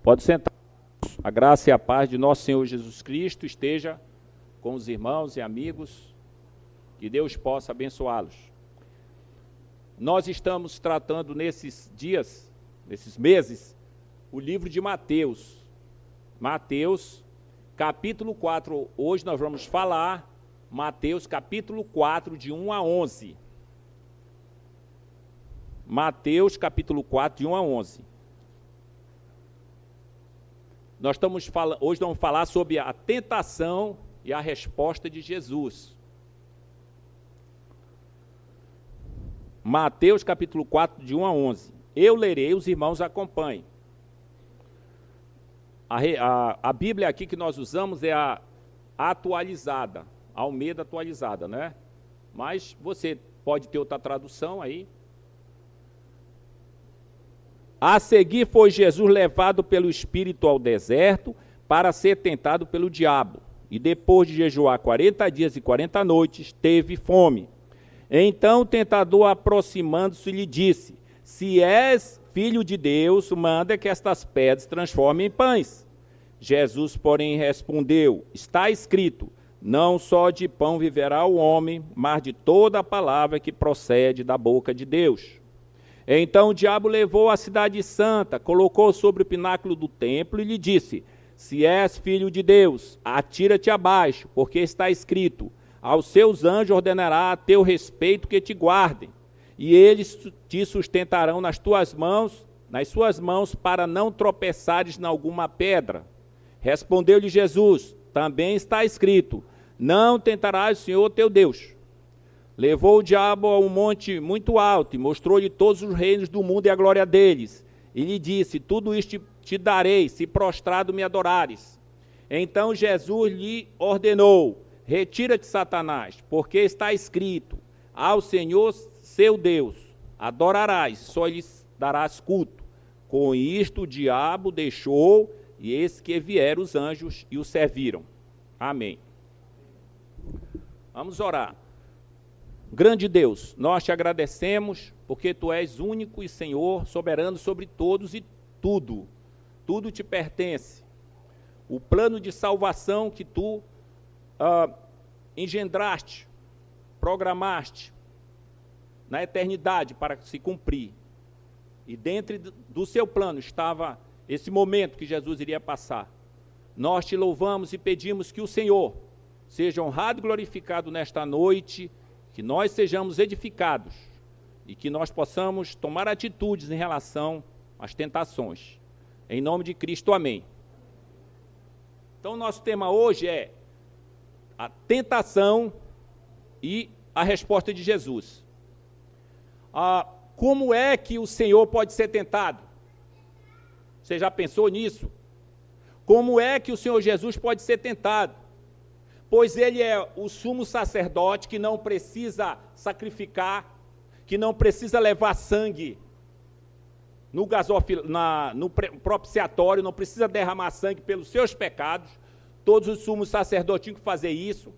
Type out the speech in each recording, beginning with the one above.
Pode sentar. A graça e a paz de nosso Senhor Jesus Cristo esteja com os irmãos e amigos, que Deus possa abençoá-los. Nós estamos tratando nesses dias, nesses meses, o livro de Mateus. Mateus, capítulo 4. Hoje nós vamos falar Mateus, capítulo 4, de 1 a 11. Mateus, capítulo 4, de 1 a 11. Hoje vamos falar sobre a tentação e a resposta de Jesus. Mateus, capítulo 4, de 1 a 11. Eu lerei, os irmãos acompanhem. A Bíblia aqui que nós usamos é a atualizada, Almeida atualizada, né? Mas você pode ter outra tradução aí. A seguir foi Jesus levado pelo Espírito ao deserto para ser tentado pelo diabo. E depois de jejuar 40 dias e 40 noites, teve fome. Então o tentador, aproximando-se, lhe disse: se és filho de Deus, manda que estas pedras se transformem em pães. Jesus, porém, respondeu: está escrito, não só de pão viverá o homem, mas de toda a palavra que procede da boca de Deus. Então o diabo levou a cidade santa, colocou sobre o pináculo do templo e lhe disse: se és filho de Deus, atira-te abaixo, porque está escrito, aos seus anjos ordenará a teu respeito que te guardem, e eles te sustentarão nas suas mãos, para não tropeçares em alguma pedra. Respondeu-lhe Jesus: também está escrito, não tentarás o Senhor teu Deus. Levou o diabo a um monte muito alto e mostrou-lhe todos os reinos do mundo e a glória deles. E lhe disse: tudo isto te darei, se prostrado me adorares. Então Jesus lhe ordenou: retira-te, Satanás, porque está escrito, ao Senhor seu Deus adorarás, só lhe darás culto. Com isto o diabo deixou, e eis que vieram os anjos e o serviram. Amém. Vamos orar. Grande Deus, nós te agradecemos, porque Tu és único e Senhor, soberano sobre todos e tudo. Tudo te pertence. O plano de salvação que Tu engendraste, programaste na eternidade para se cumprir. E dentro do seu plano estava esse momento que Jesus iria passar. Nós te louvamos e pedimos que o Senhor seja honrado e glorificado nesta noite, que nós sejamos edificados e que nós possamos tomar atitudes em relação às tentações. Em nome de Cristo, amém. Então, nosso tema hoje é a tentação e a resposta de Jesus. Como é que o Senhor pode ser tentado? Você já pensou nisso? Como é que o Senhor Jesus pode ser tentado? Pois ele é o sumo sacerdote que não precisa sacrificar, que não precisa levar sangue no propiciatório, não precisa derramar sangue pelos seus pecados. Todos os sumos sacerdotes tinham que fazer isso.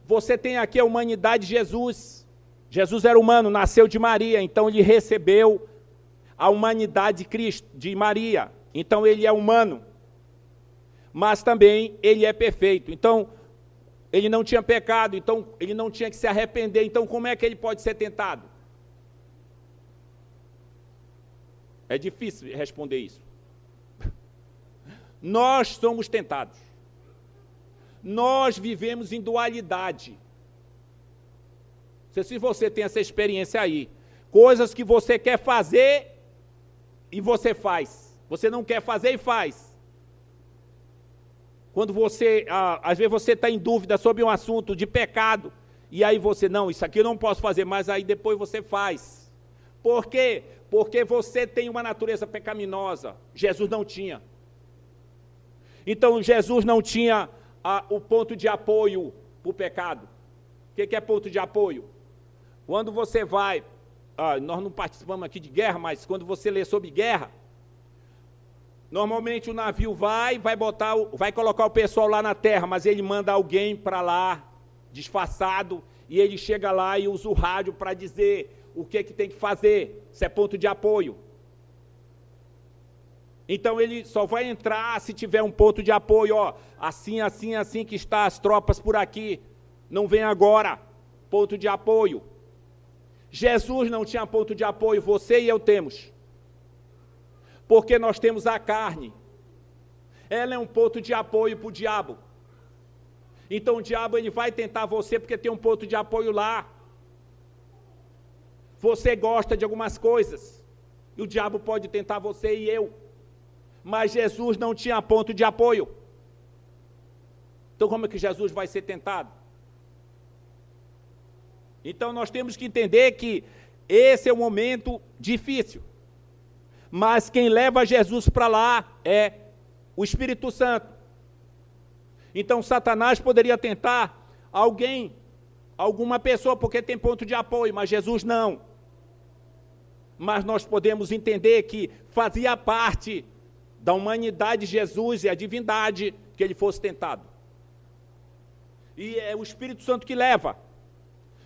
Você tem aqui a humanidade de Jesus. Jesus era humano, nasceu de Maria, então ele recebeu a humanidade de Cristo, de Maria. Então ele é humano. Mas também ele é perfeito. Então, ele não tinha pecado, então ele não tinha que se arrepender. Então, como é que ele pode ser tentado? É difícil responder isso. Nós somos tentados. Nós vivemos em dualidade. Não sei se você tem essa experiência aí. Coisas que você quer fazer e você faz. Você não quer fazer e faz. Quando você, às vezes você está em dúvida sobre um assunto de pecado, e aí você, não, isso aqui eu não posso fazer, mas aí depois você faz. Por quê? Porque você tem uma natureza pecaminosa. Jesus não tinha. Então Jesus não tinha o ponto de apoio para o pecado. O que é ponto de apoio? Quando você vai, nós não participamos aqui de guerra, mas quando você lê sobre guerra, normalmente o navio vai colocar o pessoal lá na terra, mas ele manda alguém para lá, disfarçado, e ele chega lá e usa o rádio para dizer o que tem que fazer. Isso é ponto de apoio. Então ele só vai entrar se tiver um ponto de apoio, ó, assim, assim, assim que está as tropas por aqui. Não vem agora, ponto de apoio. Jesus não tinha ponto de apoio, você e eu temos. Porque nós temos a carne. Ela é um ponto de apoio para o diabo. Então o diabo ele vai tentar você porque tem um ponto de apoio lá. Você gosta de algumas coisas. E o diabo pode tentar você e eu. Mas Jesus não tinha ponto de apoio. Então como é que Jesus vai ser tentado? Então nós temos que entender que esse é um momento difícil. Mas quem leva Jesus para lá é o Espírito Santo. Então Satanás poderia tentar alguém, alguma pessoa, porque tem ponto de apoio, mas Jesus não. Mas nós podemos entender que fazia parte da humanidade de Jesus e a divindade que ele fosse tentado. E é o Espírito Santo que leva.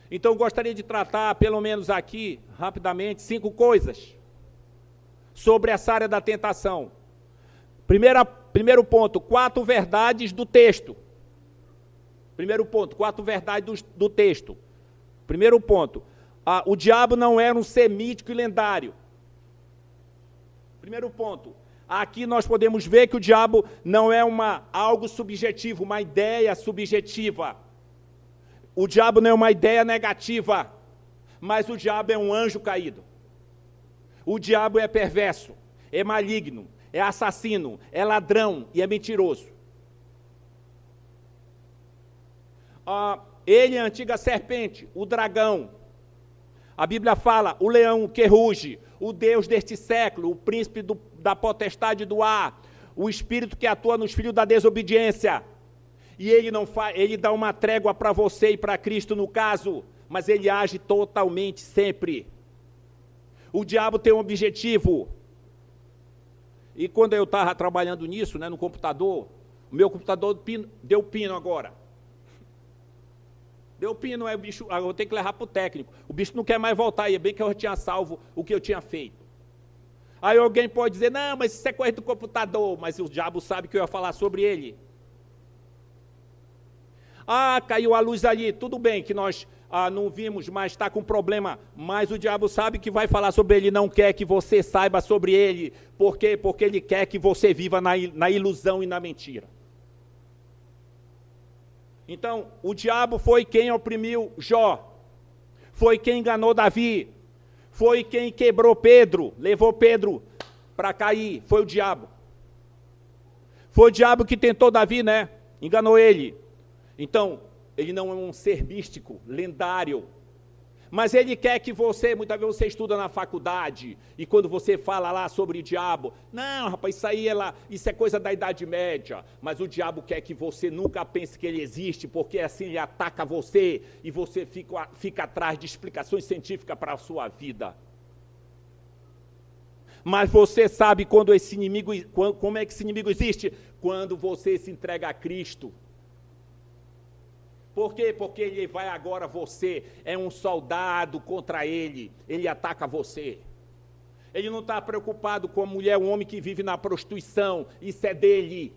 Então eu gostaria de tratar, pelo menos aqui, rapidamente, 5 coisas sobre essa área da tentação. Primeiro ponto, 4 verdades do texto. Primeiro ponto, 4 verdades do texto. Primeiro ponto, o diabo não era um ser mítico e lendário. Primeiro ponto, aqui nós podemos ver que o diabo não é algo subjetivo, uma ideia subjetiva. O diabo não é uma ideia negativa, mas o diabo é um anjo caído. O diabo é perverso, é maligno, é assassino, é ladrão e é mentiroso. Ele é a antiga serpente, o dragão. A Bíblia fala, o leão que ruge, o Deus deste século, o príncipe da potestade do ar, o espírito que atua nos filhos da desobediência. E ele dá uma trégua para você e para Cristo no caso, mas ele age totalmente sempre. O diabo tem um objetivo. E quando eu estava trabalhando nisso, no computador, o meu computador deu pino agora. Deu pino, o bicho, eu tenho que levar para o técnico. O bicho não quer mais voltar, e é bem que eu tinha salvo o que eu tinha feito. Aí alguém pode dizer, não, mas isso é coisa do computador, mas o diabo sabe que eu ia falar sobre ele. Caiu a luz ali, tudo bem que nós não vimos, mas está com problema, mas o diabo sabe que vai falar sobre ele, não quer que você saiba sobre ele. Por quê? Porque ele quer que você viva na ilusão e na mentira. Então, o diabo foi quem oprimiu Jó, foi quem enganou Davi, foi quem quebrou Pedro, levou Pedro para cair, foi o diabo. Foi o diabo que tentou Davi, enganou ele. Então, ele não é um ser místico, lendário, mas ele quer que você, muitas vezes você estuda na faculdade, e quando você fala lá sobre o diabo, não, rapaz, isso é coisa da Idade Média, mas o diabo quer que você nunca pense que ele existe, porque assim ele ataca você, e você fica atrás de explicações científicas para a sua vida. Mas você sabe como é que esse inimigo existe? Quando você se entrega a Cristo. Por quê? Porque ele vai agora, você é um soldado contra ele ataca você. Ele não está preocupado com a mulher, um homem que vive na prostituição, isso é dele.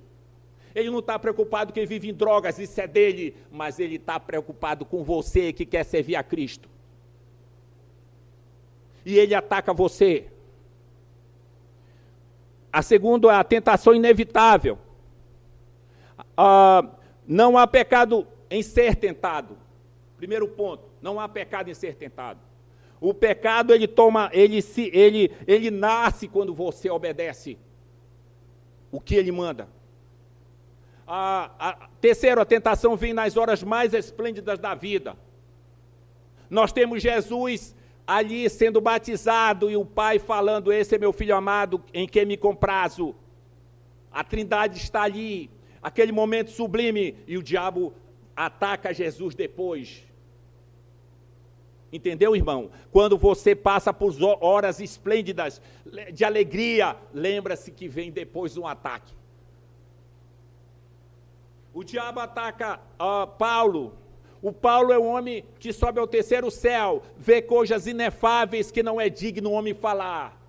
Ele não está preocupado com quem vive em drogas, isso é dele, mas ele está preocupado com você que quer servir a Cristo. E ele ataca você. A segunda é a tentação inevitável. Não há pecado em ser tentado. Primeiro ponto, não há pecado em ser tentado. O pecado ele nasce quando você obedece o que ele manda. Terceiro, a tentação vem nas horas mais esplêndidas da vida. Nós temos Jesus ali sendo batizado e o Pai falando, esse é meu filho amado em quem me comprazo. A Trindade está ali, aquele momento sublime, e o diabo ataca Jesus depois. Entendeu, irmão? Quando você passa por horas esplêndidas de alegria, lembra-se que vem depois um ataque. O diabo ataca Paulo. O Paulo é um homem que sobe ao terceiro céu, vê coisas inefáveis que não é digno o homem falar.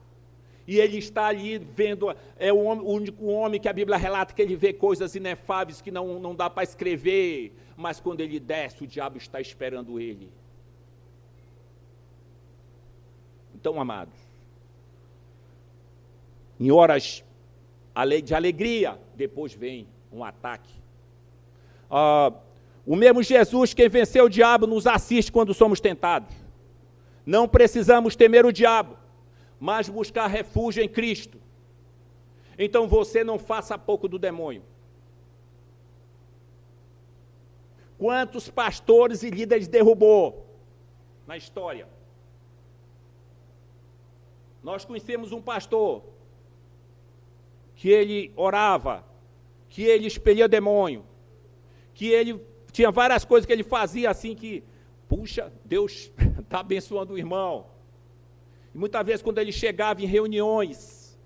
E ele está ali vendo, é o único homem que a Bíblia relata que ele vê coisas inefáveis que não dá para escrever, mas quando ele desce, o diabo está esperando ele. Então, amados, em horas de alegria, depois vem um ataque. O mesmo Jesus, quem venceu o diabo, nos assiste quando somos tentados. Não precisamos temer o diabo, mas buscar refúgio em Cristo. Então você não faça pouco do demônio. Quantos pastores e líderes derrubou na história? Nós conhecemos um pastor que ele orava, que ele expelia demônio, que ele tinha várias coisas que ele fazia assim que, puxa, Deus está abençoando o irmão. E muitas vezes quando ele chegava em reuniões,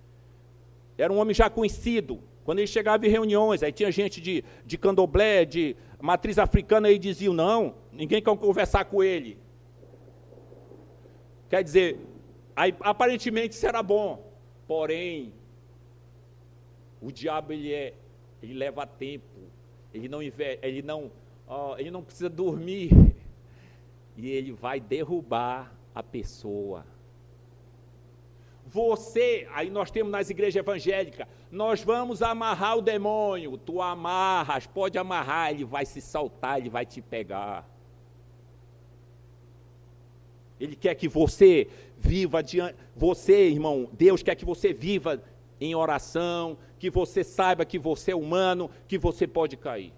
era um homem já conhecido, quando ele chegava em reuniões, aí tinha gente de candomblé, de matriz africana, aí diziam, não, ninguém quer conversar com ele. Quer dizer, aí, aparentemente isso era bom, porém, o diabo ele leva tempo, ele não precisa dormir, e ele vai derrubar a pessoa. Você, aí nós temos nas igrejas evangélicas, nós vamos amarrar o demônio, tu amarras, pode amarrar, ele vai se saltar, ele vai te pegar. Ele quer que você viva diante, você, irmão, Deus quer que você viva em oração, que você saiba que você é humano, que você pode cair.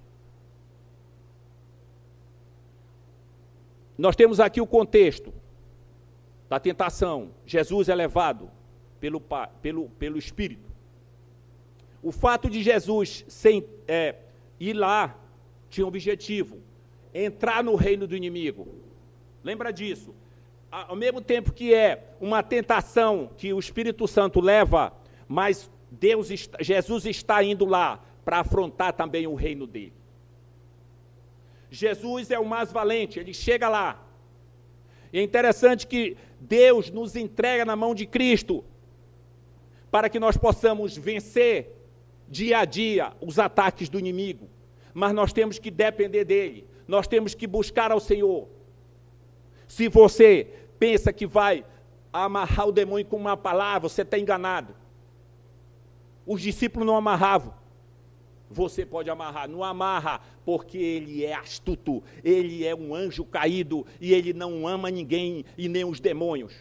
Nós temos aqui o contexto da tentação. Jesus é levado pelo Espírito. O fato de Jesus ir lá tinha um objetivo, entrar no reino do inimigo. Lembra disso? Ao mesmo tempo que é uma tentação que o Espírito Santo leva, mas Jesus está indo lá para afrontar também o reino dele. Jesus é o mais valente, ele chega lá. E é interessante que Deus nos entrega na mão de Cristo para que nós possamos vencer dia a dia os ataques do inimigo. Mas nós temos que depender dele, nós temos que buscar ao Senhor. Se você pensa que vai amarrar o demônio com uma palavra, você está enganado. Os discípulos não amarravam. Você pode amarrar, não amarra, porque ele é astuto, ele é um anjo caído, e ele não ama ninguém e nem os demônios.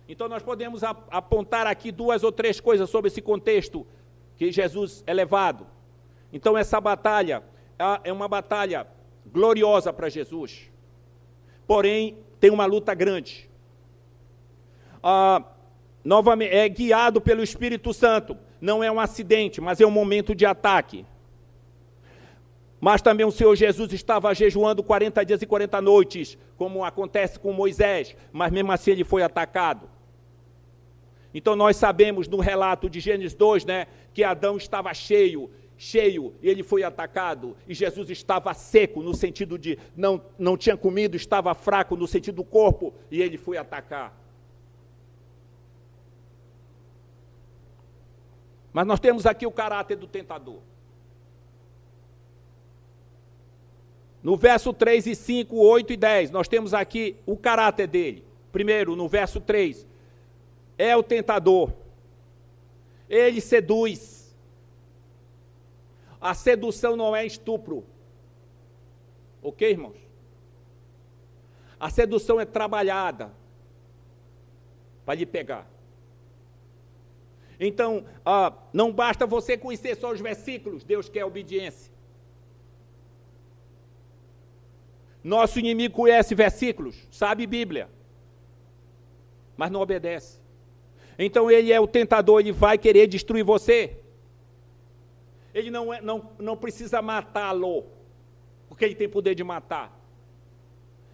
Então nós podemos apontar aqui 2 ou 3 coisas sobre esse contexto, que Jesus é levado. Então essa batalha é uma batalha gloriosa para Jesus, porém tem uma luta grande. Novamente, é guiado pelo Espírito Santo. Não é um acidente, mas é um momento de ataque. Mas também o Senhor Jesus estava jejuando 40 dias e 40 noites, como acontece com Moisés, mas mesmo assim ele foi atacado. Então nós sabemos no relato de Gênesis 2, né, que Adão estava cheio, e ele foi atacado, e Jesus estava seco, no sentido de não tinha comido, estava fraco no sentido do corpo, e ele foi atacar. Mas nós temos aqui o caráter do tentador. No verso 3 e 5, 8 e 10, nós temos aqui o caráter dele. Primeiro, no verso 3, é o tentador. Ele seduz. A sedução não é estupro. Ok, irmãos? A sedução é trabalhada para lhe pegar. Então, não basta você conhecer só os versículos, Deus quer obediência. Nosso inimigo conhece versículos, sabe Bíblia, mas não obedece. Então ele é o tentador, ele vai querer destruir você. Ele não precisa matá-lo, porque ele tem poder de matar.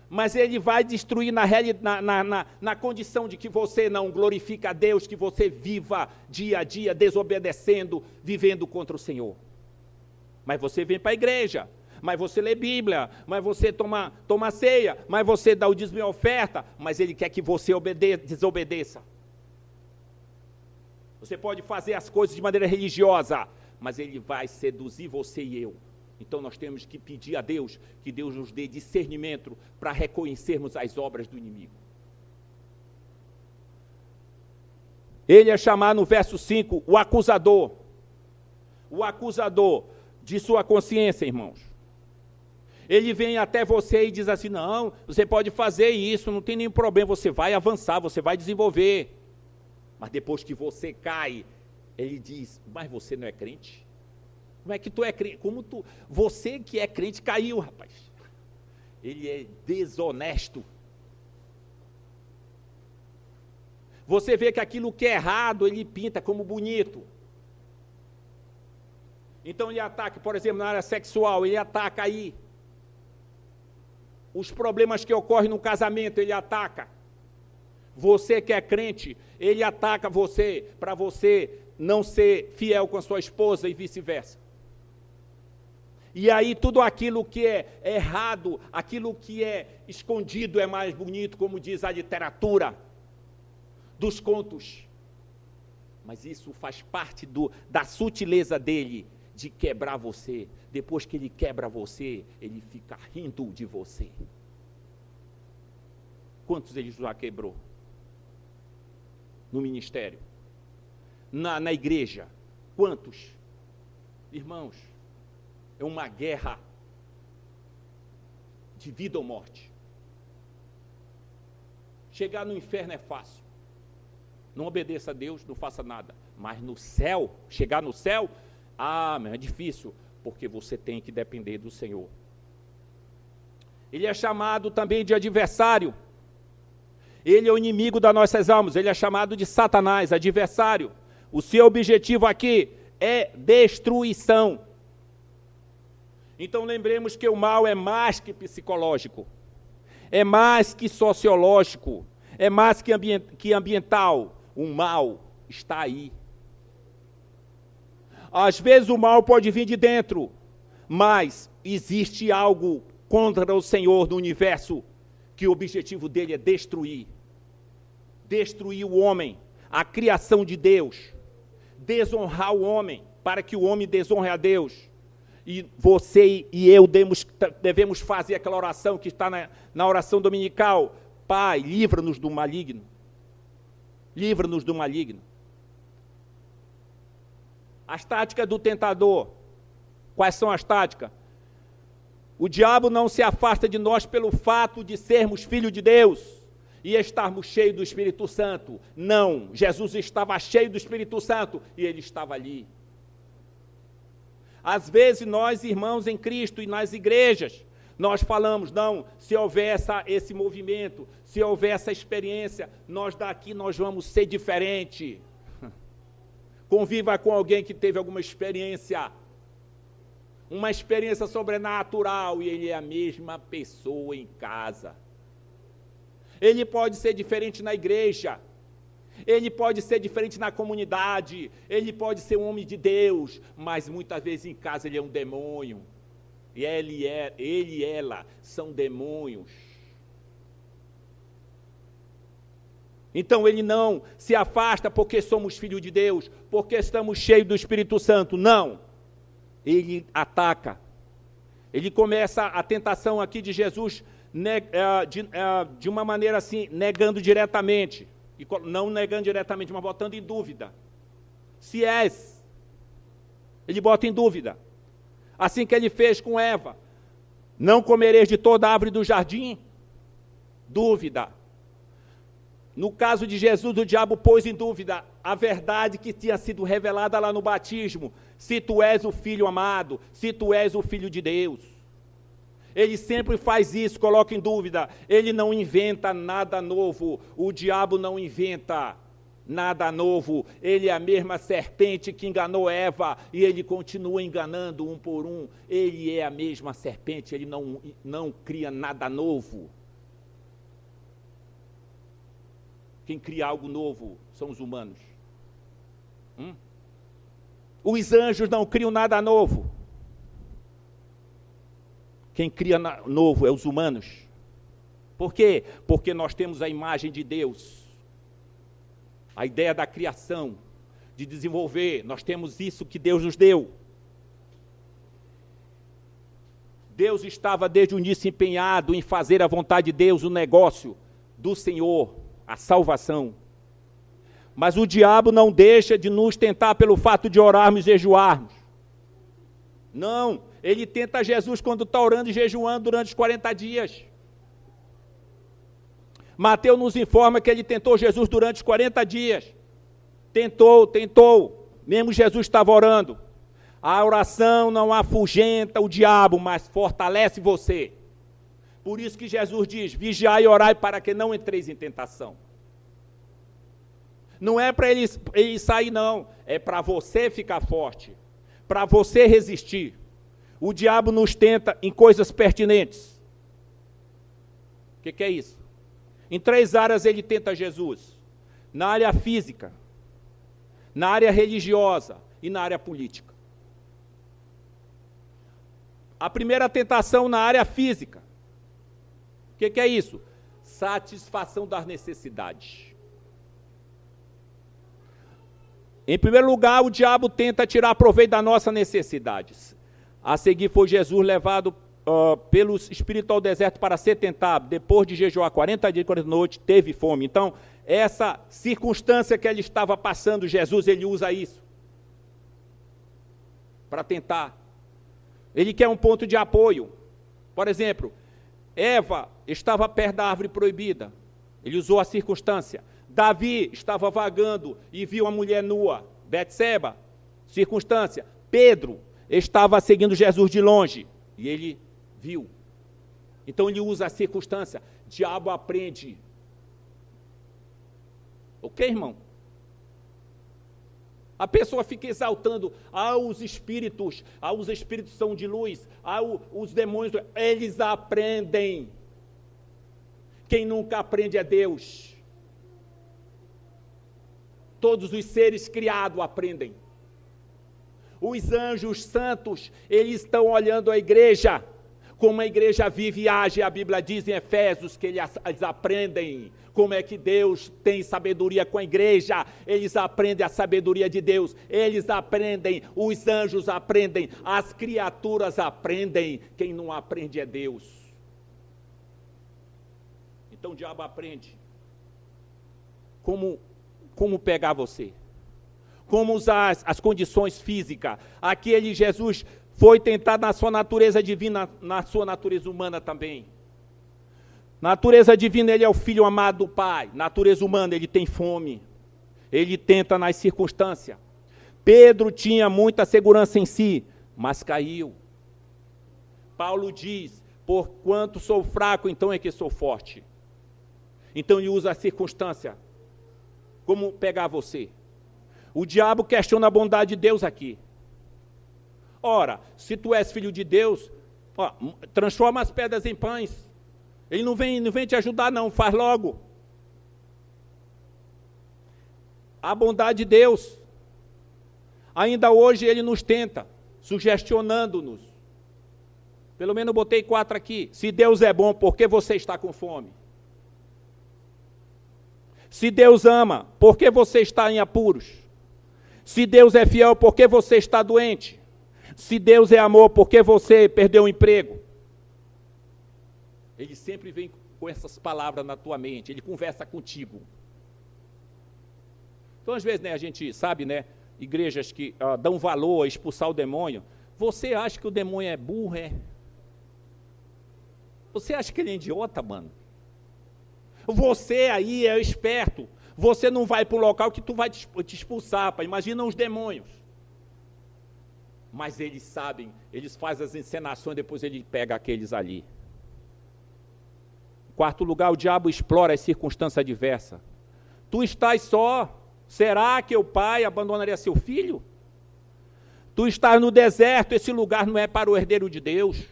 Mas ele vai destruir na condição de que você não glorifica a Deus, que você viva dia a dia desobedecendo, vivendo contra o Senhor. Mas você vem para a igreja, mas você lê Bíblia, mas você toma ceia, mas você dá o dízimo e oferta, mas ele quer que você desobedeça. Você pode fazer as coisas de maneira religiosa, mas ele vai seduzir você e eu. Então nós temos que pedir a Deus que Deus nos dê discernimento para reconhecermos as obras do inimigo. Ele é chamado no verso 5, o acusador de sua consciência, irmãos. Ele vem até você e diz assim, não, você pode fazer isso, não tem nenhum problema, você vai avançar, você vai desenvolver. Mas depois que você cai, ele diz, mas você não é crente? Como é que tu é crente? Você que é crente caiu, rapaz. Ele é desonesto. Você vê que aquilo que é errado, ele pinta como bonito. Então ele ataca, por exemplo, na área sexual, ele ataca aí. Os problemas que ocorrem no casamento, ele ataca. Você que é crente, ele ataca você, para você não ser fiel com a sua esposa e vice-versa. E aí tudo aquilo que é errado, aquilo que é escondido é mais bonito, como diz a literatura dos contos. Mas isso faz parte da sutileza dele, de quebrar você. Depois que ele quebra você, ele fica rindo de você. Quantos ele já quebrou? No ministério? Na igreja? Quantos? Irmãos, é uma guerra de vida ou morte. Chegar no inferno é fácil. Não obedeça a Deus, não faça nada. Mas no céu, chegar no céu, é difícil, porque você tem que depender do Senhor. Ele é chamado também de adversário. Ele é o inimigo das nossas almas, ele é chamado de Satanás, adversário. O seu objetivo aqui é destruição. Então lembremos que o mal é mais que psicológico, é mais que sociológico, é mais que ambiental. O mal está aí. Às vezes o mal pode vir de dentro, mas existe algo contra o Senhor no universo, que o objetivo dele é destruir o homem, a criação de Deus, desonrar o homem, para que o homem desonre a Deus. E você e eu devemos fazer aquela oração que está na oração dominical: Pai, livra-nos do maligno. Livra-nos do maligno. As táticas do tentador. Quais são as táticas? O diabo não se afasta de nós pelo fato de sermos filhos de Deus e estarmos cheios do Espírito Santo. Não, Jesus estava cheio do Espírito Santo e ele estava ali. Às vezes nós, irmãos em Cristo e nas igrejas, nós falamos, não, se houver esse movimento, se houver essa experiência, nós daqui nós vamos ser diferente. Conviva com alguém que teve alguma experiência, uma experiência sobrenatural, e ele é a mesma pessoa em casa. Ele pode ser diferente na igreja, ele pode ser diferente na comunidade, ele pode ser um homem de Deus, mas muitas vezes em casa ele é um demônio. E ele e ela são demônios. Então ele não se afasta porque somos filhos de Deus, porque estamos cheios do Espírito Santo. Não. Ele ataca. Ele começa a tentação aqui de Jesus de uma maneira assim, negando diretamente. E não negando diretamente, mas botando em dúvida. Se és. Ele bota em dúvida. Assim que ele fez com Eva. Não comereis de toda a árvore do jardim? Dúvida. No caso de Jesus, o diabo pôs em dúvida a verdade que tinha sido revelada lá no batismo. Se tu és o Filho amado, se tu és o Filho de Deus. Ele sempre faz isso, coloca em dúvida. Ele não inventa nada novo. O diabo não inventa nada novo. Ele é a mesma serpente que enganou Eva e ele continua enganando um por um. Ele é a mesma serpente, ele não cria nada novo. Quem cria algo novo são os humanos. Os anjos não criam nada novo. Quem cria novo é os humanos. Por quê? Porque nós temos a imagem de Deus. A ideia da criação. de desenvolver. Nós temos isso que Deus nos deu. Deus estava desde o início empenhado em fazer a vontade de Deus, o negócio do Senhor, a salvação. Mas o diabo não deixa de nos tentar pelo fato de orarmos e jejuarmos. Não, ele tenta Jesus quando está orando e jejuando durante os 40 dias. Mateus nos informa que ele tentou Jesus durante os 40 dias. Tentou, mesmo Jesus estava orando. A oração não afugenta o diabo, mas fortalece você. Por isso que Jesus diz, vigiai e orai para que não entreis em tentação. Não é para ele sair não, é para você ficar forte, para você resistir. O diabo nos tenta em coisas pertinentes. O que é isso? Em 3 áreas ele tenta Jesus. Na área física, na área religiosa e na área política. A primeira tentação na área física. O que é isso? Satisfação das necessidades. Em primeiro lugar, o diabo tenta tirar proveito das nossas necessidades. A seguir foi Jesus levado pelo Espírito ao deserto para ser tentado. Depois de jejuar 40 dias e 40 noites, teve fome. Então, essa circunstância que ele estava passando, Jesus, ele usa isso para tentar. Ele quer um ponto de apoio. Por exemplo, Eva estava perto da árvore proibida. Ele usou a circunstância. Davi estava vagando e viu uma mulher nua. Betseba, circunstância. Pedro estava seguindo Jesus de longe e ele viu. Então ele usa a circunstância. Diabo aprende. Ok, irmão? A pessoa fica exaltando, os espíritos são de luz, os demônios, eles aprendem. Quem nunca aprende é Deus. Todos os seres criados aprendem. Os anjos santos, eles estão olhando a igreja, como a igreja vive e age. A Bíblia diz em Efésios que eles aprendem como é que Deus tem sabedoria com a igreja. Eles aprendem a sabedoria de Deus, eles aprendem, os anjos aprendem, as criaturas aprendem. Quem não aprende é Deus. Então o diabo aprende como pegar você, como usar as condições físicas. Aqui Jesus foi tentado na sua natureza divina, na sua natureza humana também. Natureza divina, ele é o filho amado do Pai. Natureza humana, ele tem fome. Ele tenta nas circunstâncias. Pedro tinha muita segurança em si, mas caiu. Paulo diz, porquanto sou fraco, então é que sou forte. Então ele usa a circunstância. Como pegar você? O diabo questiona a bondade de Deus aqui. Ora, se tu és filho de Deus, transforma as pedras em pães. Ele não vem te ajudar não, faz logo. A bondade de Deus, ainda hoje ele nos tenta, sugestionando-nos. Pelo menos eu botei 4 aqui. Se Deus é bom, por que você está com fome? Se Deus ama, por que você está em apuros? Se Deus é fiel, por que você está doente? Se Deus é amor, por que você perdeu o emprego? Ele sempre vem com essas palavras na tua mente, ele conversa contigo. Então, às vezes, a gente sabe, igrejas que dão valor a expulsar o demônio. Você acha que o demônio é burro, é? Você acha que ele é idiota, mano? Você aí é esperto. Você não vai para o local que tu vai te expulsar, pai. Imagina os demônios. Mas eles sabem, eles fazem as encenações, depois ele pega aqueles ali. Em 4º lugar, o diabo explora as circunstâncias adversas. Tu estás só. Será que o pai abandonaria seu filho? Tu estás no deserto, esse lugar não é para o herdeiro de Deus.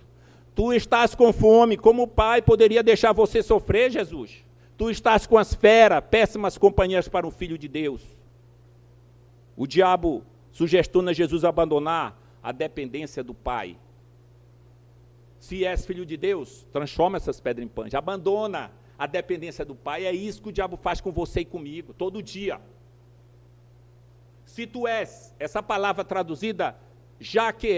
Tu estás com fome, como o pai poderia deixar você sofrer, Jesus? Tu estás com as feras, péssimas companhias para um filho de Deus. O diabo sugestiona Jesus abandonar a dependência do pai. Se és filho de Deus, transforma essas pedras em pães. Abandona a dependência do pai. É isso que o diabo faz com você e comigo, todo dia. Se tu és, essa palavra traduzida, já que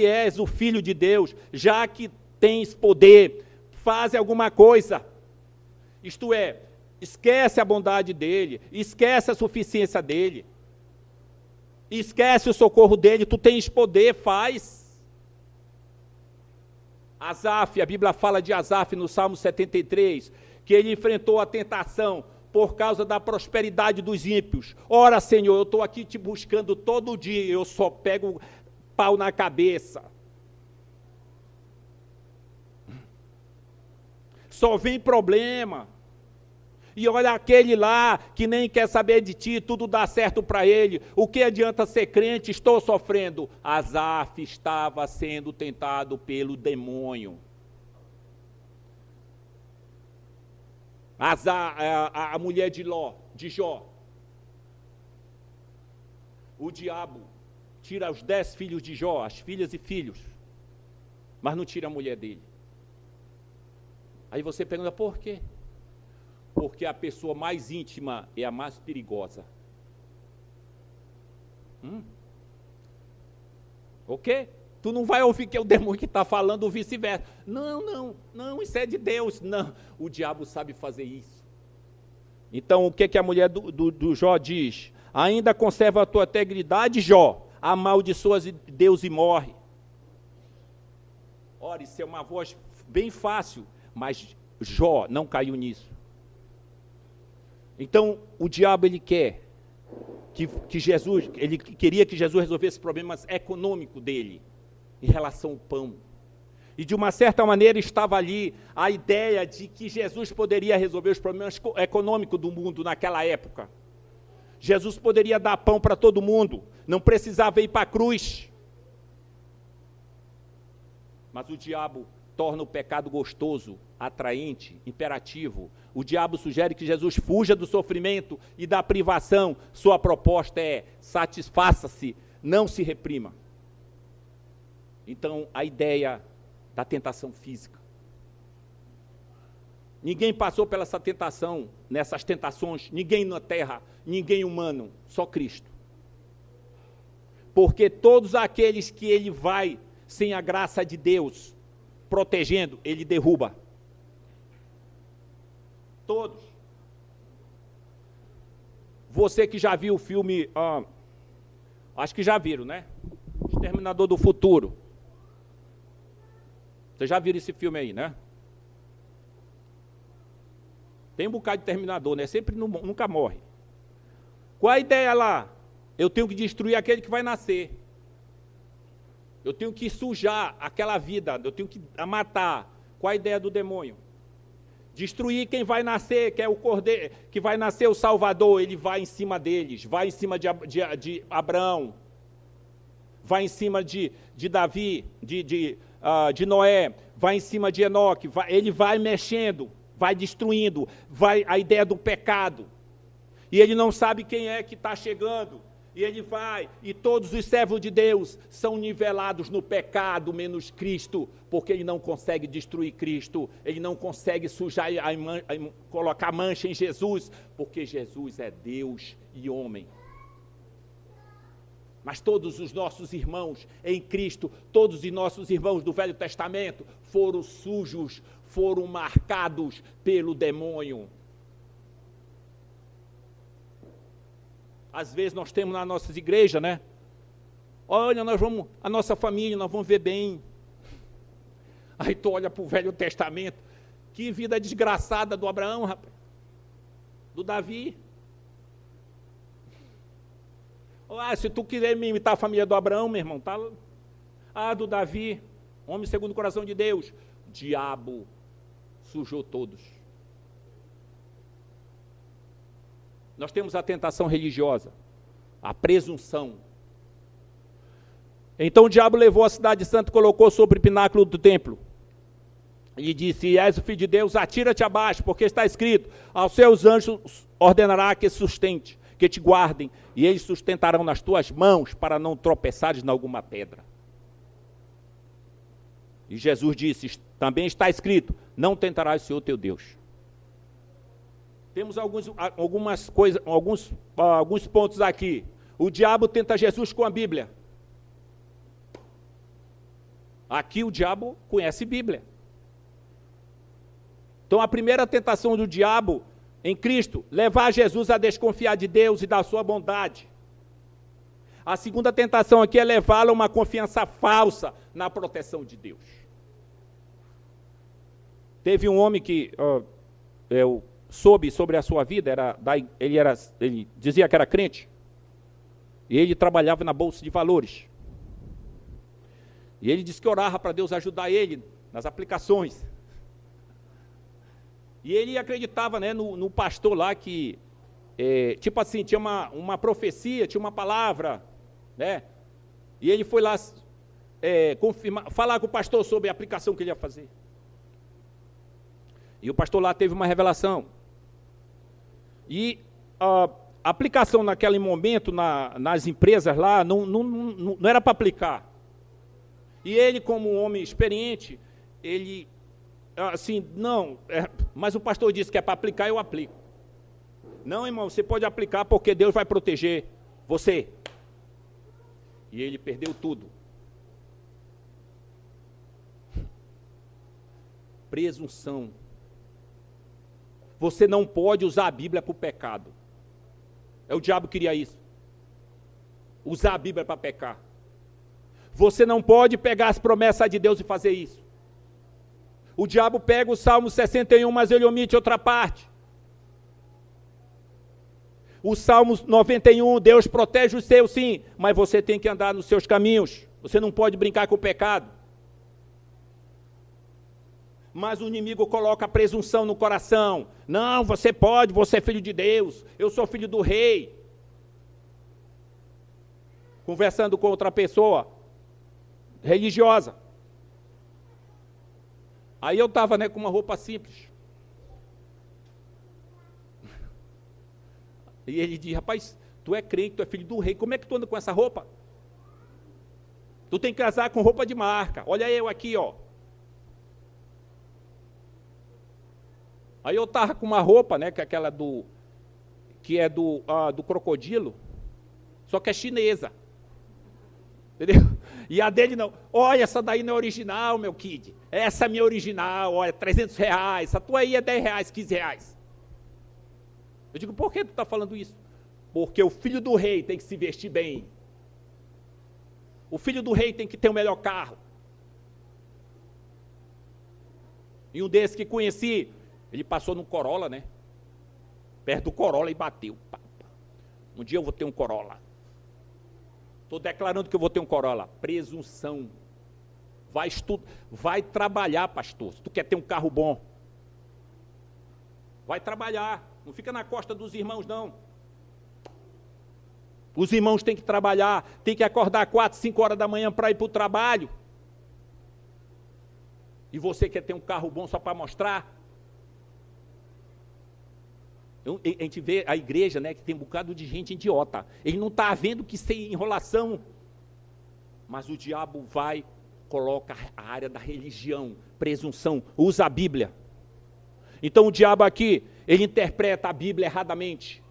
és o Filho de Deus, já que tens poder, faz alguma coisa. Isto é, esquece a bondade dele, esquece a suficiência dele, esquece o socorro dele, tu tens poder, faz. Asaf, a Bíblia fala de Asaf no Salmo 73, que ele enfrentou a tentação por causa da prosperidade dos ímpios. Ora, Senhor, eu estou aqui te buscando todo dia, eu só pego pau na cabeça. Só vem problema. E olha aquele lá que nem quer saber de ti, tudo dá certo para ele. O que adianta ser crente? Estou sofrendo. Asaf estava sendo tentado pelo demônio. A mulher de Jó. O diabo tira os 10 filhos de Jó, as filhas e filhos, mas não tira a mulher dele. Aí você pergunta, por quê? Porque a pessoa mais íntima é a mais perigosa. O quê? Tu não vai ouvir que é o demônio que está falando ou vice-versa. Não, isso é de Deus. Não, o diabo sabe fazer isso. Então, o que a mulher do Jó diz? Ainda conserva a tua integridade, Jó. Amaldiçoas Deus e morre. Ora, isso é uma voz bem fácil, mas Jó não caiu nisso. Então, o diabo, ele quer que Jesus, ele queria que Jesus resolvesse problemas econômicos dele, em relação ao pão. E de uma certa maneira estava ali a ideia de que Jesus poderia resolver os problemas econômicos do mundo naquela época. Jesus poderia dar pão para todo mundo, não precisava ir para a cruz. Mas o diabo torna o pecado gostoso, atraente, imperativo. O diabo sugere que Jesus fuja do sofrimento e da privação. Sua proposta é: satisfaça-se, não se reprima. Então, a ideia da tentação física. Ninguém passou pela essa tentação, nessas tentações, ninguém na terra, ninguém humano, só Cristo. Porque todos aqueles que ele vai sem a graça de Deus protegendo, ele derruba. Todos. Você que já viu o filme, acho que já viram, né? Exterminador do Futuro. Vocês já viram esse filme aí, né? Tem um bocado de Terminador, né? Sempre nunca morre. Qual a ideia lá? Eu tenho que destruir aquele que vai nascer. Eu tenho que sujar aquela vida, eu tenho que matar. Qual a ideia do demônio? Destruir quem vai nascer, que é o Cordeiro, que vai nascer o Salvador. Ele vai em cima deles, vai em cima de Abraão, vai em cima de Davi, de Noé, vai em cima de Enoque, ele vai mexendo, vai destruindo, vai a ideia do pecado. E ele não sabe quem é que está chegando. E ele vai, e todos os servos de Deus são nivelados no pecado, menos Cristo, porque ele não consegue destruir Cristo, ele não consegue sujar, colocar mancha em Jesus, porque Jesus é Deus e homem. Mas todos os nossos irmãos em Cristo, todos os nossos irmãos do Velho Testamento, foram sujos, foram marcados pelo demônio. Às vezes nós temos nas nossas igrejas, né? Olha, a nossa família, nós vamos ver bem. Aí tu olha para o Velho Testamento, que vida desgraçada do Abraão, rapaz. Do Davi. Se tu quiser me imitar a família do Abraão, meu irmão, tá? Do Davi, homem segundo o coração de Deus. Diabo sujou todos. Nós temos a tentação religiosa, a presunção. Então o diabo levou a cidade santa e colocou sobre o pináculo do templo. E disse: és o filho de Deus, atira-te abaixo, porque está escrito: aos seus anjos ordenará que sustente, que te guardem, e eles sustentarão nas tuas mãos, para não tropeçares em alguma pedra. E Jesus disse: também está escrito: não tentarás o Senhor teu Deus. Temos alguns pontos aqui. O diabo tenta Jesus com a Bíblia. Aqui o diabo conhece Bíblia. Então a primeira tentação do diabo em Cristo, levar Jesus a desconfiar de Deus e da sua bondade. A segunda tentação aqui é levá-lo a uma confiança falsa na proteção de Deus. Teve um homem que eu soube sobre a sua vida, ele dizia que era crente, e ele trabalhava na Bolsa de Valores. E ele disse que orava para Deus ajudar ele nas aplicações. E ele acreditava, né, no pastor lá que, tipo assim, tinha uma profecia, tinha uma palavra, né? E ele foi lá falar com o pastor sobre a aplicação que ele ia fazer. E o pastor lá teve uma revelação. E a aplicação naquele momento nas empresas lá não era para aplicar. E ele, como um homem experiente, ele, assim, mas o pastor disse que é para aplicar, eu aplico. Não, irmão, você pode aplicar porque Deus vai proteger você. E ele perdeu tudo. Presunção. Você não pode usar a Bíblia para o pecado. O diabo queria isso. Usar a Bíblia para pecar. Você não pode pegar as promessas de Deus e fazer isso. O diabo pega o Salmo 61, mas ele omite outra parte. O Salmo 91, Deus protege os seus, sim, mas você tem que andar nos seus caminhos. Você não pode brincar com o pecado. Mas o inimigo coloca a presunção no coração. Não, você pode, você é filho de Deus, eu sou filho do rei. Conversando com outra pessoa religiosa. Aí eu estava, né, com uma roupa simples. E ele diz, rapaz, tu é crente, tu é filho do rei, como é que tu anda com essa roupa? Tu tem que casar com roupa de marca, olha eu aqui, ó. Aí eu estava com uma roupa, né, que é aquela do crocodilo, só que é chinesa. Entendeu? E a dele não. Olha, essa daí não é original, meu kid. Essa é minha original, olha, R$300. Essa tua aí é R$10, R$15. Eu digo, por que tu está falando isso? Porque o filho do rei tem que se vestir bem. O filho do rei tem que ter o melhor carro. E um desses que conheci, ele passou no Corolla, né? Perto do Corolla e bateu. Um dia eu vou ter um Corolla. Estou declarando que eu vou ter um Corolla. Presunção. Vai trabalhar, pastor. Se tu quer ter um carro bom. Vai trabalhar. Não fica na costa dos irmãos, não. Os irmãos têm que trabalhar. Tem que acordar 4, 5 horas da manhã para ir para o trabalho. E você quer ter um carro bom só para mostrar? A gente vê a igreja, né, que tem um bocado de gente idiota. Ele não está vendo que isso é enrolação. Mas o diabo vai, coloca a área da religião, presunção, usa a Bíblia. Então o diabo aqui, ele interpreta a Bíblia erradamente.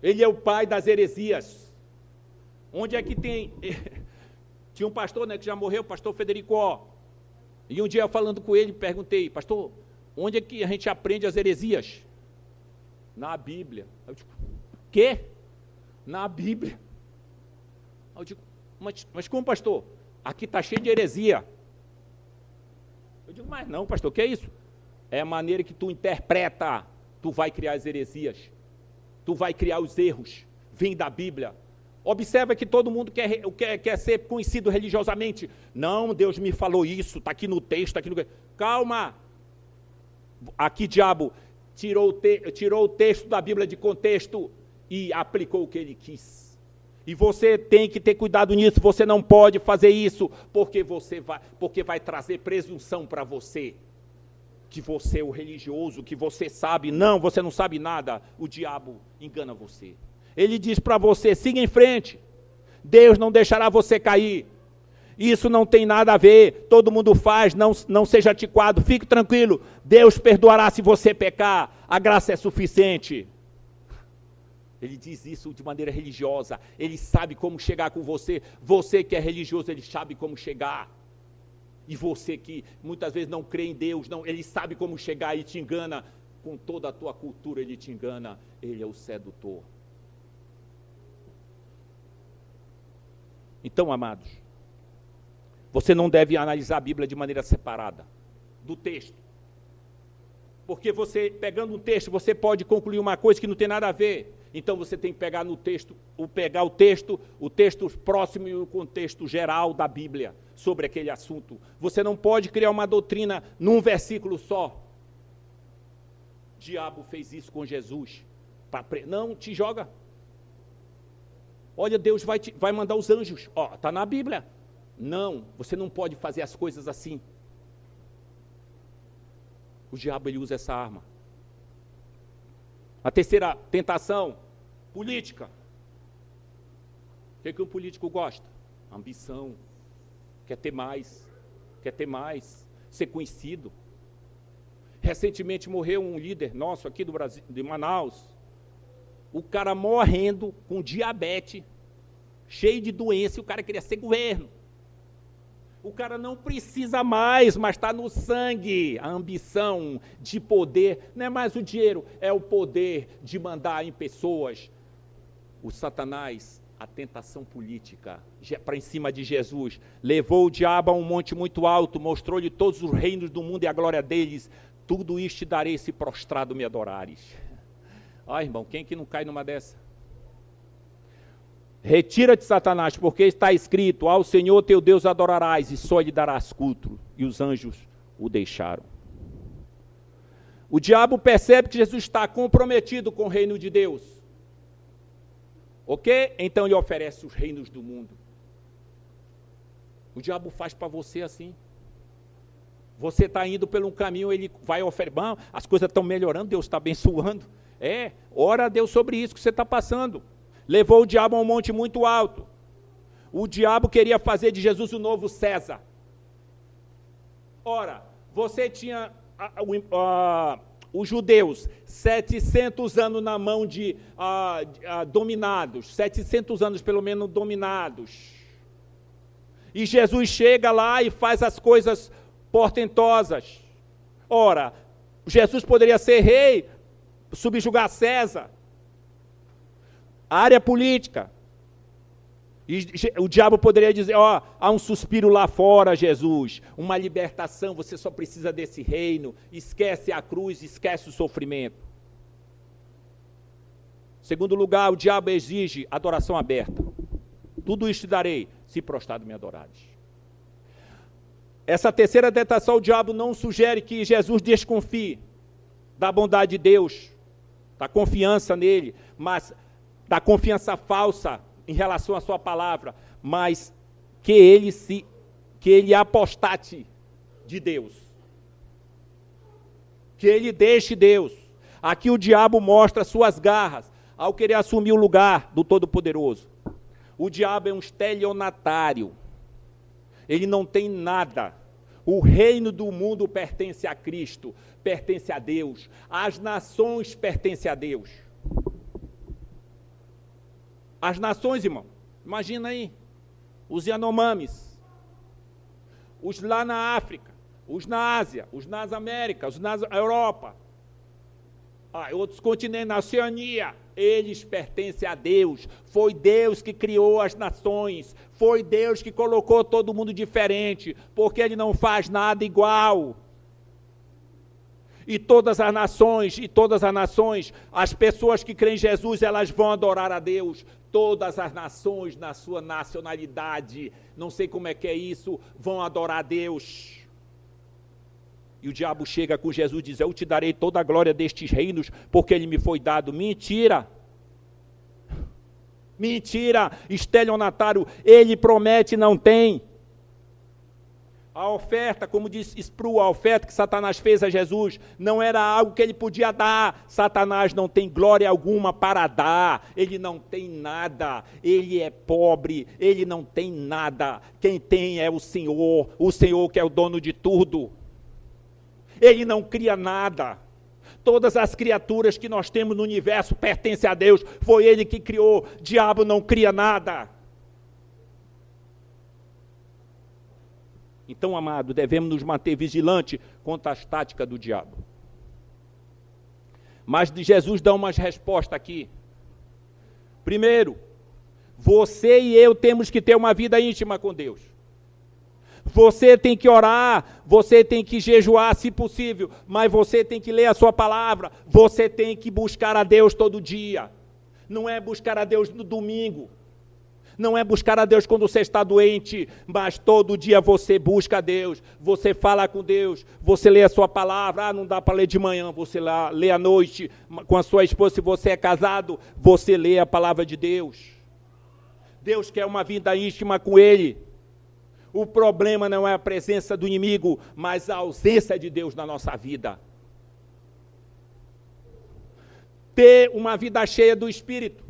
Ele é o pai das heresias. Onde é que tem... Tinha um pastor, né, que já morreu, o pastor Federico. E um dia eu falando com ele, perguntei, pastor, onde é que a gente aprende as heresias? Na Bíblia. Eu digo, quê? Na Bíblia. Eu digo, mas como, pastor? Aqui está cheio de heresia. Eu digo, mas não, pastor, o que é isso? É a maneira que tu interpreta, tu vai criar as heresias. Tu vai criar os erros. Vem da Bíblia. Observa que todo mundo quer ser conhecido religiosamente. Não, Deus me falou isso, está aqui no texto, está aqui no... Calma. Aqui, diabo... Tirou o texto da Bíblia de contexto e aplicou o que ele quis. E você tem que ter cuidado nisso, você não pode fazer isso, porque vai trazer presunção para você. Que você é o religioso, que você sabe. Não, você não sabe nada. O diabo engana você. Ele diz para você, siga em frente. Deus não deixará você cair. Isso não tem nada a ver, todo mundo faz, não seja antiquado, fique tranquilo, Deus perdoará se você pecar, a graça é suficiente. Ele diz isso de maneira religiosa, ele sabe como chegar com você, você que é religioso, ele sabe como chegar. E você que muitas vezes não crê em Deus, não, ele sabe como chegar e te engana, com toda a tua cultura ele te engana, ele é o sedutor. Então, amados, você não deve analisar a Bíblia de maneira separada do texto. Porque você, pegando um texto, você pode concluir uma coisa que não tem nada a ver. Então você tem que pegar no texto, o texto próximo e o contexto geral da Bíblia sobre aquele assunto. Você não pode criar uma doutrina num versículo só. O diabo fez isso com Jesus. Não, te joga. Olha, Deus vai mandar os anjos. Ó, está na Bíblia. Não, você não pode fazer as coisas assim. O diabo, ele usa essa arma. A terceira tentação, política. O que um político gosta? Ambição. Quer ter mais, ser conhecido. Recentemente morreu um líder nosso aqui do Brasil, de Manaus. O cara morrendo com diabetes, cheio de doença, e o cara queria ser governo. O cara não precisa mais, mas está no sangue. A ambição de poder, não é mais o dinheiro, é o poder de mandar em pessoas. O Satanás, a tentação política, para em cima de Jesus, levou o diabo a um monte muito alto, mostrou-lhe todos os reinos do mundo e a glória deles. Tudo isto te darei se prostrado me adorares. Ai, irmão, quem que não cai numa dessa? Retira-te, Satanás, porque está escrito, ao Senhor teu Deus adorarás, e só lhe darás culto. E os anjos o deixaram. O diabo percebe que Jesus está comprometido com o reino de Deus. Ok? Então ele oferece os reinos do mundo. O diabo faz para você assim. Você está indo por um caminho, ele vai oferecer, as coisas estão melhorando, Deus está abençoando. Ora a Deus sobre isso que você está passando. Levou o diabo a um monte muito alto. O diabo queria fazer de Jesus o novo César. Ora, você tinha os judeus, 700 anos na mão de dominados, 700 anos pelo menos dominados. E Jesus chega lá e faz as coisas portentosas. Ora, Jesus poderia ser rei, subjugar César. A área política. E o diabo poderia dizer, há um suspiro lá fora, Jesus, uma libertação, você só precisa desse reino, esquece a cruz, esquece o sofrimento. Segundo lugar, o diabo exige adoração aberta. Tudo isto te darei, se prostrado me adorares. Essa terceira tentação, o diabo não sugere que Jesus desconfie da bondade de Deus, da confiança nele, mas da confiança falsa em relação à sua palavra, mas que ele apostate de Deus. Que ele deixe Deus. Aqui o diabo mostra suas garras ao querer assumir o lugar do Todo-Poderoso. O diabo é um estelionatário. Ele não tem nada. O reino do mundo pertence a Cristo, pertence a Deus. As nações pertencem a Deus. As nações, irmão, imagina aí, os Yanomamis, os lá na África, os na Ásia, os nas Américas, os na Europa, outros continentes, na Oceania, eles pertencem a Deus. Foi Deus que criou as nações, foi Deus que colocou todo mundo diferente, porque Ele não faz nada igual. E todas as nações, as pessoas que creem em Jesus, elas vão adorar a Deus. Todas as nações, na sua nacionalidade, não sei como é que é isso, vão adorar a Deus. E o diabo chega com Jesus e diz, eu te darei toda a glória destes reinos, porque ele me foi dado. Mentira! Mentira! Estelionatário, ele promete e não tem. A oferta, como disse Spru, a oferta que Satanás fez a Jesus, não era algo que ele podia dar. Satanás não tem glória alguma para dar, ele não tem nada, ele é pobre, ele não tem nada. Quem tem é o Senhor que é o dono de tudo. Ele não cria nada. Todas as criaturas que nós temos no universo pertencem a Deus, foi ele que criou, o diabo não cria nada. Então, amado, devemos nos manter vigilantes contra as táticas do diabo. Mas Jesus dá umas respostas aqui. Primeiro, você e eu temos que ter uma vida íntima com Deus. Você tem que orar, você tem que jejuar se possível, mas você tem que ler a sua palavra, você tem que buscar a Deus todo dia. Não é buscar a Deus no domingo. Não é buscar a Deus quando você está doente, mas todo dia você busca a Deus, você fala com Deus, você lê a sua palavra. Não dá para ler de manhã, você lê à noite com a sua esposa. Se você é casado, você lê a palavra de Deus. Deus quer uma vida íntima com Ele. O problema não é a presença do inimigo, mas a ausência de Deus na nossa vida. Ter uma vida cheia do Espírito.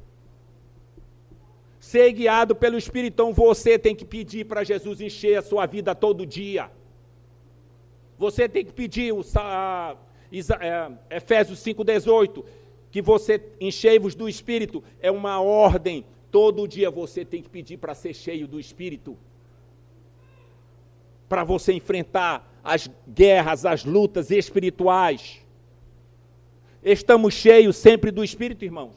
Ser guiado pelo Espírito. Então você tem que pedir para Jesus encher a sua vida todo dia. Você tem que pedir, Efésios 5,18, que você enchei-vos do Espírito. É uma ordem. Todo dia você tem que pedir para ser cheio do Espírito. Para você enfrentar as guerras, as lutas espirituais. Estamos cheios sempre do Espírito, irmãos.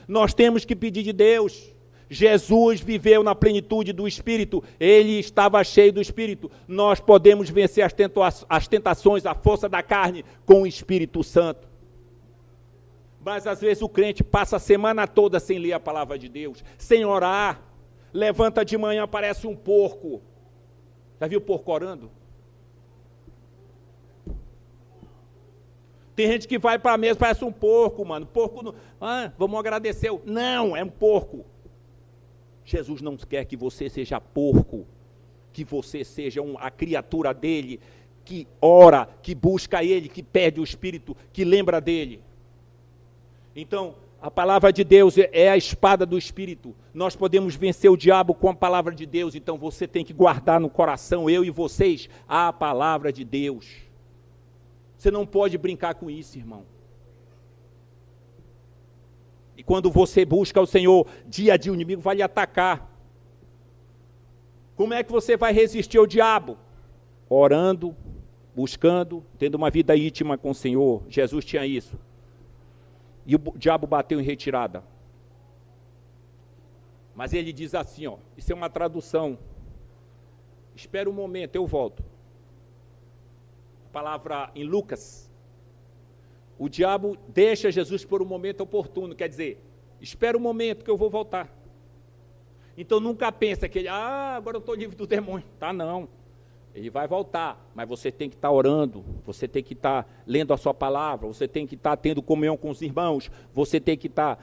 Nós temos que pedir de Deus. Jesus viveu na plenitude do Espírito, ele estava cheio do Espírito. Nós podemos vencer as tentações, a força da carne com o Espírito Santo. Mas às vezes o crente passa a semana toda sem ler a palavra de Deus, sem orar, levanta de manhã, parece um porco. Já viu o porco orando? Tem gente que vai para a mesa, parece um porco, mano. Porco, não, vamos agradecer. Não, é um porco. Jesus não quer que você seja porco, que você seja a criatura dele, que ora, que busca ele, que pede o Espírito, que lembra dele. Então, a palavra de Deus é a espada do Espírito. Nós podemos vencer o diabo com a palavra de Deus, então você tem que guardar no coração, eu e vocês, a palavra de Deus. Você não pode brincar com isso, irmão. E quando você busca o Senhor, dia a dia o inimigo vai lhe atacar. Como é que você vai resistir ao diabo? Orando, buscando, tendo uma vida íntima com o Senhor. Jesus tinha isso. E o diabo bateu em retirada. Mas ele diz assim, ó, isso é uma tradução. Espera um momento, eu volto. A palavra em Lucas. O diabo deixa Jesus por um momento oportuno, quer dizer, espera um momento que eu vou voltar. Então nunca pensa que ele, agora eu estou livre do demônio. Tá, não. Ele vai voltar, mas você tem que estar orando, você tem que estar lendo a sua palavra, você tem que estar tendo comunhão com os irmãos, você tem que estar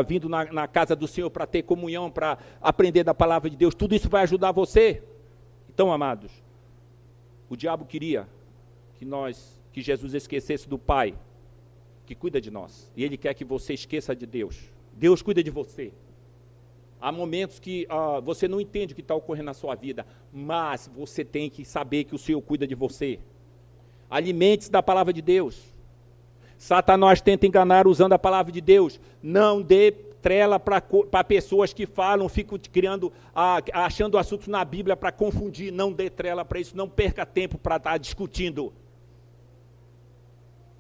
vindo na casa do Senhor para ter comunhão, para aprender da palavra de Deus. Tudo isso vai ajudar você. Então, amados, o diabo queria que Jesus esquecesse do Pai, que cuida de nós, e ele quer que você esqueça de Deus. Deus cuida de você. Há momentos que você não entende o que está ocorrendo na sua vida, mas você tem que saber que o Senhor cuida de você. Alimente-se da palavra de Deus. Satanás tenta enganar usando a palavra de Deus. Não dê trela para pessoas que falam, ficam criando, achando assuntos na Bíblia para confundir. Não dê trela para isso, não perca tempo para estar discutindo.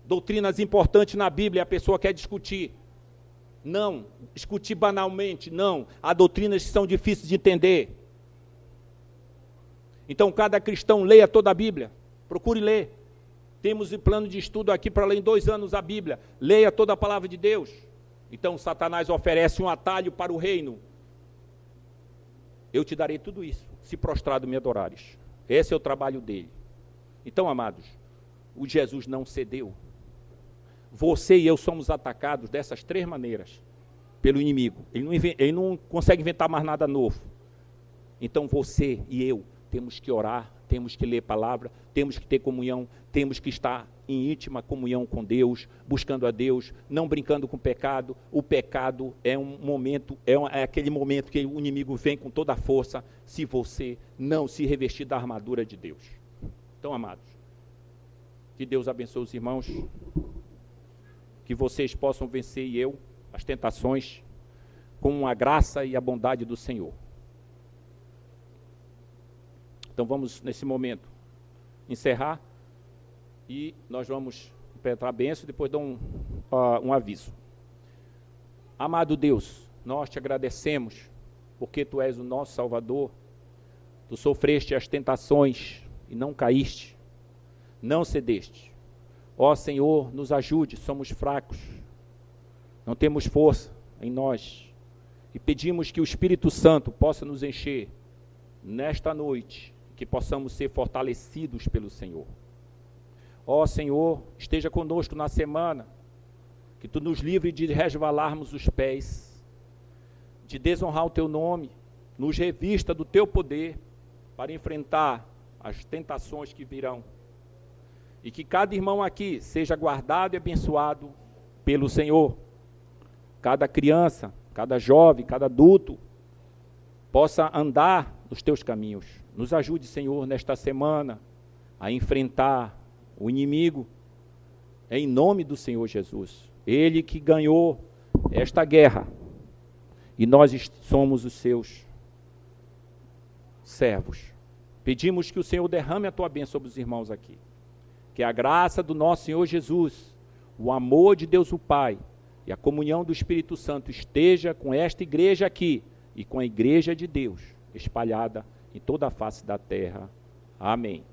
Doutrinas importantes na Bíblia, a pessoa quer discutir. Não, discutir banalmente, não. Há doutrinas que são difíceis de entender. Então, cada cristão leia toda a Bíblia. Procure ler. Temos um plano de estudo aqui para ler em 2 anos a Bíblia. Leia toda a palavra de Deus. Então, Satanás oferece um atalho para o reino. Eu te darei tudo isso, se prostrado me adorares. Esse é o trabalho dele. Então, amados, o Jesus não cedeu. Você e eu somos atacados dessas 3 maneiras pelo inimigo. Ele não consegue inventar mais nada novo. Então você e eu temos que orar, temos que ler a palavra, temos que ter comunhão, temos que estar em íntima comunhão com Deus, buscando a Deus, não brincando com o pecado. O pecado é um momento, é aquele momento que o inimigo vem com toda a força, se você não se revestir da armadura de Deus. Então, amados, que Deus abençoe os irmãos, que vocês possam vencer, e eu, as tentações, com a graça e a bondade do Senhor. Então vamos, nesse momento, encerrar, e nós vamos impetrar a bênção e depois dar um aviso. Amado Deus, nós te agradecemos, porque Tu és o nosso Salvador. Tu sofreste as tentações e não caíste, não cedeste. Ó Senhor, nos ajude, somos fracos, não temos força em nós, e pedimos que o Espírito Santo possa nos encher nesta noite, que possamos ser fortalecidos pelo Senhor. Ó Senhor, esteja conosco na semana, que Tu nos livre de resvalarmos os pés, de desonrar o Teu nome, nos revista do Teu poder para enfrentar as tentações que virão, e que cada irmão aqui seja guardado e abençoado pelo Senhor. Cada criança, cada jovem, cada adulto possa andar nos Teus caminhos. Nos ajude, Senhor, nesta semana a enfrentar o inimigo, em nome do Senhor Jesus. Ele que ganhou esta guerra, e nós somos os Seus servos. Pedimos que o Senhor derrame a Tua bênção sobre os irmãos aqui. Que a graça do nosso Senhor Jesus, o amor de Deus o Pai e a comunhão do Espírito Santo esteja com esta igreja aqui e com a igreja de Deus espalhada em toda a face da terra. Amém.